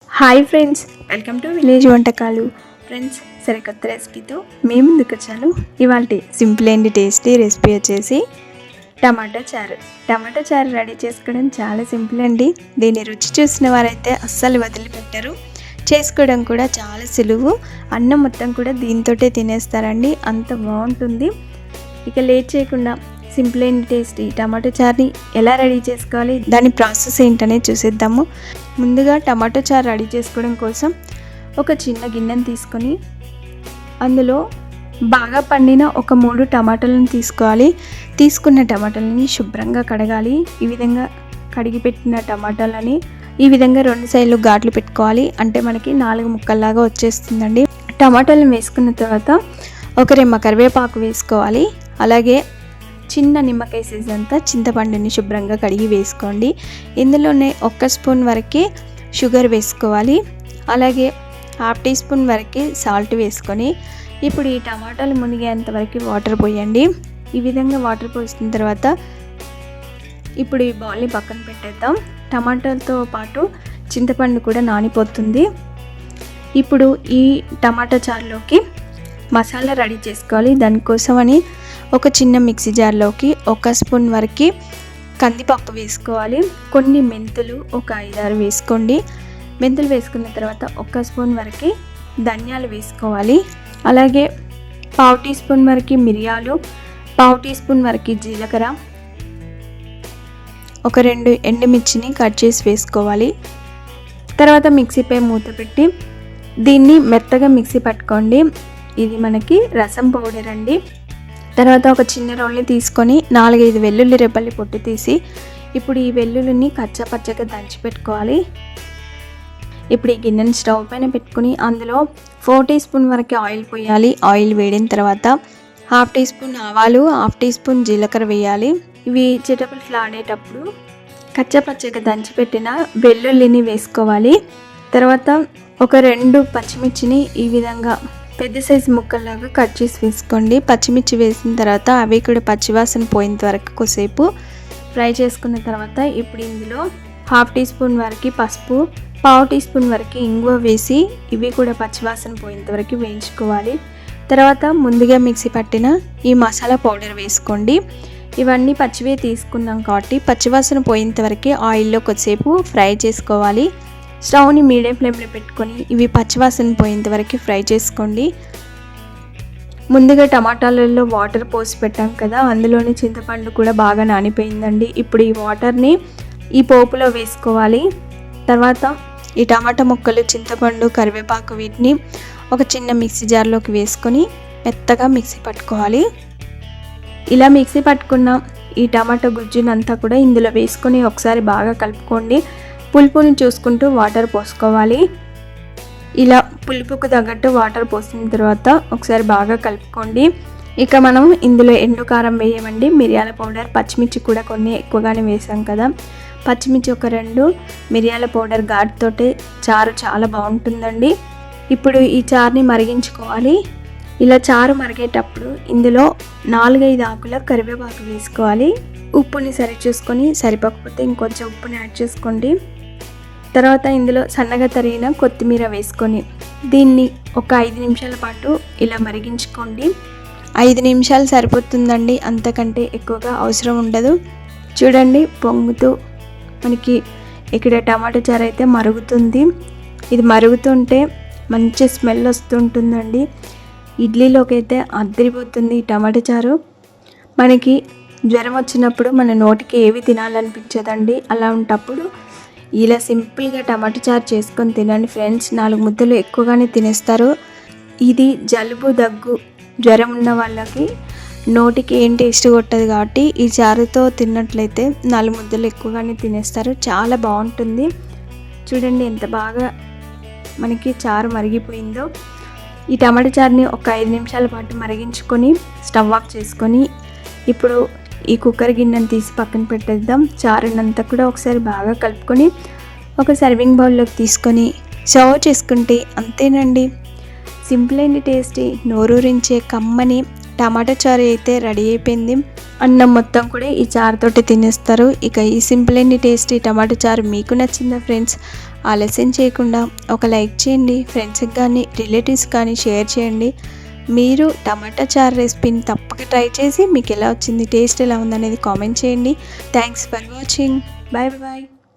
Hi friends, welcome to village వంటకాలు. Friends, సరికొత్త రెసిపీతో మేము ముందుకు వచ్చాను. ఇవాళ సింపుల్ అండ్ టేస్టీ రెసిపీ వచ్చేసి టమాటా చారు. టమాటా చారు రెడీ చేసుకోవడం చాలా సింపుల్ అండి. దీన్ని రుచి చూసిన వారైతే అస్సలు వదిలిపెట్టరు. చేసుకోవడం కూడా చాలా సులువు. అన్నం మొత్తం కూడా దీంతోటే తినేస్తారండి, అంత బాగుంటుంది. ఇక లేట్ చేయకుండా సింపుల్ అండ్ టేస్టీ టమాటో చారుని ఎలా రెడీ చేసుకోవాలి, దాని ప్రాసెస్ ఏంటనే చూసేద్దాము. ముందుగా టమాటో చారు రెడీ చేసుకోవడం కోసం ఒక చిన్న గిన్నెని తీసుకొని అందులో బాగా పండిన ఒక 3 టమాటాలను తీసుకోవాలి. తీసుకున్న టమాటాలని శుభ్రంగా కడగాలి. ఈ విధంగా కడిగి పెట్టిన టమాటాలని ఈ విధంగా 2 సైడ్లు ఘాట్లు పెట్టుకోవాలి. అంటే మనకి 4 ముక్కల్లాగా వచ్చేస్తుందండి. టమాటాలను వేసుకున్న తర్వాత ఒక రెమ్మ కరివేపాకు వేసుకోవాలి. అలాగే చిన్న నిమ్మకాయ సైజ్ అంతా చింతపండుని శుభ్రంగా కడిగి వేసుకోండి. ఇందులోనే 1 స్పూన్ వరకు షుగర్ వేసుకోవాలి. అలాగే 1/2 టీ స్పూన్ వరకు సాల్ట్ వేసుకొని ఇప్పుడు ఈ టమాటాలు మునిగేంత వరకు వాటర్ పోయండి. ఈ విధంగా వాటర్ పోసిన తర్వాత ఇప్పుడు ఈ బౌల్ని పక్కన పెట్టేద్దాం. టమాటాలతో పాటు చింతపండు కూడా నానిపోతుంది. ఇప్పుడు ఈ టమాటా చారులోకి మసాలా రెడీ చేసుకోవాలి. దానికోసమని ఒక చిన్న మిక్సీ జార్లోకి 1 స్పూన్ వరకు కందిపప్పు వేసుకోవాలి. కొన్ని మెంతులు ఒక 5-6 వేసుకోండి. మెంతులు వేసుకున్న తర్వాత 1 స్పూన్ వరకు ధనియాలు వేసుకోవాలి. అలాగే 1/2 టీ స్పూన్ వరకు మిరియాలు, 1/2 టీ స్పూన్ వరకు జీలకర్ర, ఒక 2 ఎండుమిర్చిని కట్ చేసి వేసుకోవాలి. తర్వాత మిక్సీపై మూత పెట్టి దీన్ని మెత్తగా మిక్సీ పట్టుకోండి. ఇది మనకి రసం పౌడర్ అండి. తర్వాత ఒక చిన్న రోల్ని తీసుకొని 4-5 వెల్లుల్లి రెబ్బల్ని పొట్టు తీసి ఇప్పుడు ఈ వెల్లుల్లిని కచ్చపచ్చగా దంచి పెట్టుకోవాలి. ఇప్పుడు ఈ గిన్నెని స్టవ్ పైన పెట్టుకుని అందులో 4 టీ స్పూన్ వరకు ఆయిల్ పోయాలి. ఆయిల్ వేడిన తర్వాత 1/2 టీ స్పూన్ ఆవాలు, 1/2 టీ స్పూన్ జీలకర్ర వేయాలి. ఇవి చిటపటలాడేటప్పుడు కచ్చపచ్చగా దంచి పెట్టిన వెల్లుల్లిని వేసుకోవాలి. తర్వాత ఒక 2 పచ్చిమిర్చిని ఈ విధంగా పెద్ద సైజు ముక్కల్లాగా కట్ చేసి వేసుకోండి. పచ్చిమిర్చి వేసిన తర్వాత అవి కూడా పచ్చివాసన పోయేంత వరకు కొద్దిసేపు ఫ్రై చేసుకున్న తర్వాత ఇప్పుడు ఇందులో 1/2 టీ స్పూన్ వరకు పసుపు, 1/2 టీ స్పూన్ వరకు ఇంగువ వేసి ఇవి కూడా పచ్చివాసన పోయేంత వరకు వేయించుకోవాలి. తర్వాత ముందుగా మిక్సీ పట్టిన ఈ మసాలా పౌడర్ వేసుకోండి. ఇవన్నీ పచ్చివే తీసుకున్నాం కాబట్టి పచ్చివాసన పోయేంత వరకు ఆయిల్లో కొద్దిసేపు ఫ్రై చేసుకోవాలి. స్టవ్ని మీడియం ఫ్లేమ్లో పెట్టుకొని ఇవి పచ్చివాసన పోయేంత వరకు ఫ్రై చేసుకోండి. ముందుగా టమాటాలలో వాటర్ పోసి పెట్టాం కదా, అందులోని చింతపండు కూడా బాగా నానిపోయిందండి. ఇప్పుడు ఈ వాటర్ని ఈ పోపులో వేసుకోవాలి. తర్వాత ఈ టమాటా ముక్కలు, చింతపండు, కరివేపాకు వీటిని ఒక చిన్న మిక్సీ జార్లోకి వేసుకొని మెత్తగా మిక్సీ పట్టుకోవాలి. ఇలా మిక్సీ పట్టుకున్న ఈ టమాటా గుజ్జునంతా కూడా ఇందులో వేసుకొని ఒకసారి బాగా కలుపుకోండి. పులుపుని చూసుకుంటూ వాటర్ పోసుకోవాలి. ఇలా పులుపుకు తగ్గట్టు వాటర్ పోసిన తర్వాత ఒకసారి బాగా కలుపుకోండి. ఇక మనం ఇందులో ఎండు కారం వేయమండి, మిరియాల పౌడర్, పచ్చిమిర్చి కూడా కొన్ని ఎక్కువగానే వేసాం కదా. పచ్చిమిర్చి ఒక 2, మిరియాల పౌడర్ ఘాటుతోటే చారు చాలా బాగుంటుందండి. ఇప్పుడు ఈ చారుని మరిగించుకోవాలి. ఇలా చారు మరిగేటప్పుడు ఇందులో 4-5 ఆకుల కరివేపాకు వేసుకోవాలి. ఉప్పుని సరి చూసుకొని సరిపోకపోతే ఇంకొంచెం ఉప్పుని యాడ్ చేసుకోండి. తర్వాత ఇందులో సన్నగా తరిగిన కొత్తిమీర వేసుకొని దీన్ని ఒక 5 నిమిషాల పాటు ఇలా మరిగించుకోండి. 5 నిమిషాలు సరిపోతుందండి, అంతకంటే ఎక్కువగా అవసరం ఉండదు. చూడండి, పొంగుతూ మనకి ఇక్కడ టమాటా చారు అయితే మరుగుతుంది. ఇది మరుగుతుంటే మంచి స్మెల్ వస్తుంటుందండి. ఇడ్లీలోకి అయితే అదిరిపోతుంది ఈ టమాటా చారు. మనకి జ్వరం వచ్చినప్పుడు మన నోటికి ఏవి తినాలనిపించదండి. అలా ఉన్నప్పుడు ఇలా సింపుల్గా టమాటా చారు చేసుకొని తినండి ఫ్రెండ్స్. 4 ముద్దలు ఎక్కువగానే తినేస్తారు. ఇది జలుబు, దగ్గు, జ్వరం ఉన్న వాళ్ళకి నోటికి ఏం టేస్ట్ కొట్టదు కాబట్టి ఈ చారుతో తిన్నట్లయితే 4 ముద్దలు ఎక్కువగానే తినేస్తారు. చాలా బాగుంటుంది. చూడండి ఎంత బాగా మనకి చారు మరిగిపోయిందో. ఈ టమాటా చారుని ఒక 5 నిమిషాల పాటు మరిగించుకొని స్టవ్ ఆఫ్ చేసుకొని ఇప్పుడు ఈ కుక్కర్ గిన్నెని తీసి పక్కన పెట్టేద్దాం. చారునంతా కూడా ఒకసారి బాగా కలుపుకొని ఒక సర్వింగ్ బౌల్లోకి తీసుకొని సర్వ్ చేసుకుంటే అంతేనండి. సింపుల్ అండ్ టేస్టీ, నోరూరించే కమ్మని టమాటా చారు అయితే రెడీ అయిపోయింది. అన్నం మొత్తం కూడా ఈ చారుతోటి తినేస్తారు. ఇక ఈ సింపుల్ అండ్ టేస్టీ టమాటా చారు మీకు నచ్చిందా ఫ్రెండ్స్? ఆలస్యం చేయకుండా ఒక లైక్ చేయండి, ఫ్రెండ్స్కి కానీ రిలేటివ్స్ కానీ షేర్ చేయండి. మీరు టమాటా చారు రెసిపీని తప్పక ట్రై చేసి మీకు ఎలా వచ్చింది, టేస్ట్ ఎలా ఉందనేది కామెంట్ చేయండి. Thanks for watching. Bye bye.